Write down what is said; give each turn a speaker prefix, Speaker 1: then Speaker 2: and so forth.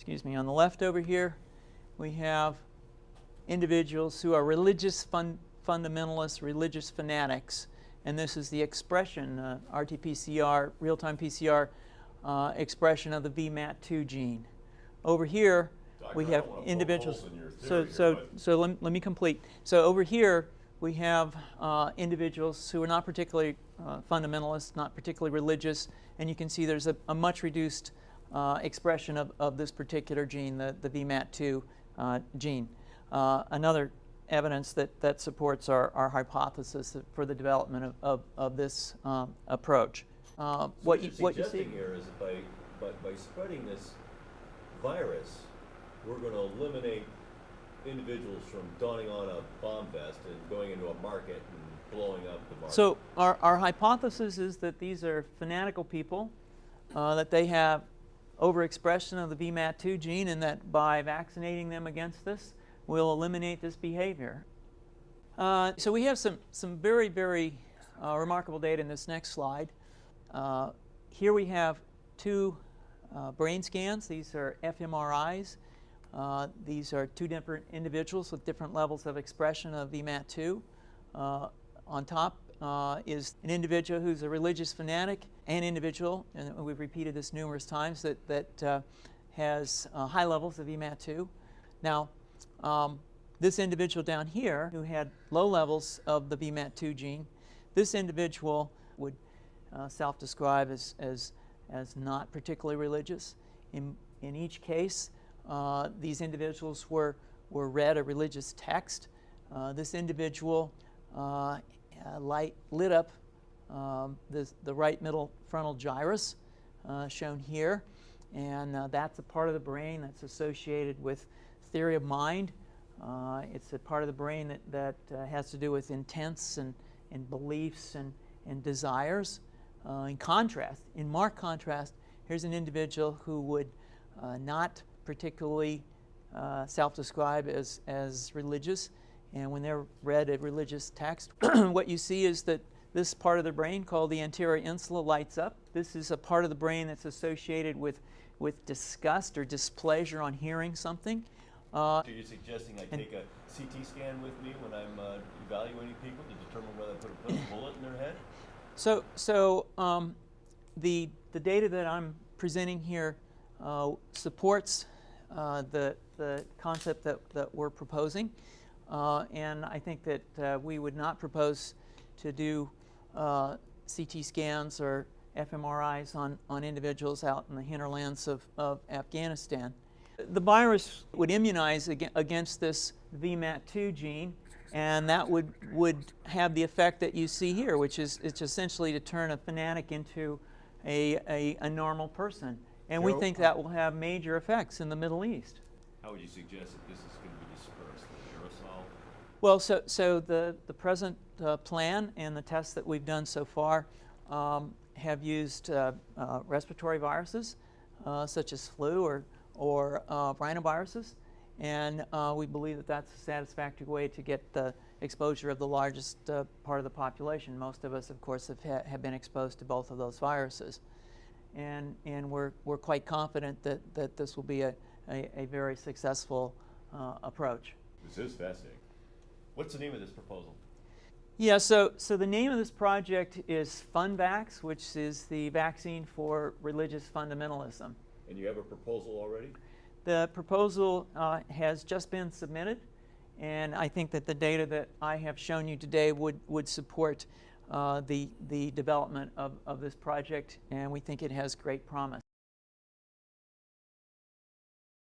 Speaker 1: excuse me, on the left over here, we have individuals who are religious fundamentalists, religious fanatics, and this is the expression, RT-PCR, real-time PCR expression of the VMAT2 gene. Over here, we have individuals. So let me complete. So over here, we have individuals who are not particularly fundamentalist, not particularly religious, and you can see there's a much reduced expression of this particular gene, the VMAT2 gene. Another evidence that supports our hypothesis for the development of this approach.
Speaker 2: What you're suggesting here is that by spreading this virus, we're going to eliminate individuals from donning on a bomb vest and going into a market and blowing up the market.
Speaker 1: So our hypothesis is that these are fanatical people, that they have overexpression of the VMAT2 gene, and that by vaccinating them against this, we'll eliminate this behavior. So we have some very, very remarkable data in this next slide. Here we have two brain scans. These are fMRIs. These are two different individuals with different levels of expression of VMAT2. On top is an individual who's a religious fanatic, an individual, and we've repeated this numerous times, that has high levels of VMAT2. Now, this individual down here who had low levels of the VMAT2 gene, this individual would self-describe as not particularly religious. In each case, these individuals were read a religious text. This individual lit up the right middle frontal gyrus, shown here, and that's a part of the brain that's associated with theory of mind. It's a part of the brain that has to do with intents and beliefs and desires. In marked contrast, here's an individual who would not particularly self-describe as religious, and when they're read a religious text, what you see is that this part of the brain called the anterior insula lights up. This is a part of the brain that's associated with disgust or displeasure on hearing something.
Speaker 2: So you're suggesting I take a CT scan with me when I'm evaluating people to determine whether I put a bullet in their head?
Speaker 1: So the data that I'm presenting here supports the concept that we're proposing, and I think that we would not propose to do CT scans or fMRIs on individuals out in the hinterlands of Afghanistan. The virus would immunize against this VMAT2 gene, and that would have the effect that you see here, which is it's essentially to turn a fanatic into a normal person. And we think that will have major effects in the Middle East.
Speaker 2: How would you suggest that this is going to be dispersed? The aerosol?
Speaker 1: Well, so the present plan and the tests that we've done so far have used respiratory viruses such as flu or rhinoviruses, and we believe that that's a satisfactory way to get the exposure of the largest part of the population. Most of us, of course, have been exposed to both of those viruses, and we're quite confident that this will be a very successful approach.
Speaker 2: This is fascinating. What's the name of this proposal?
Speaker 1: Yeah, so the name of this project is FunVax, which is the vaccine for religious fundamentalism.
Speaker 2: And you have a proposal already?
Speaker 1: The proposal has just been submitted, and I think that the data that I have shown you today would support the development of this project, and we think it has great promise.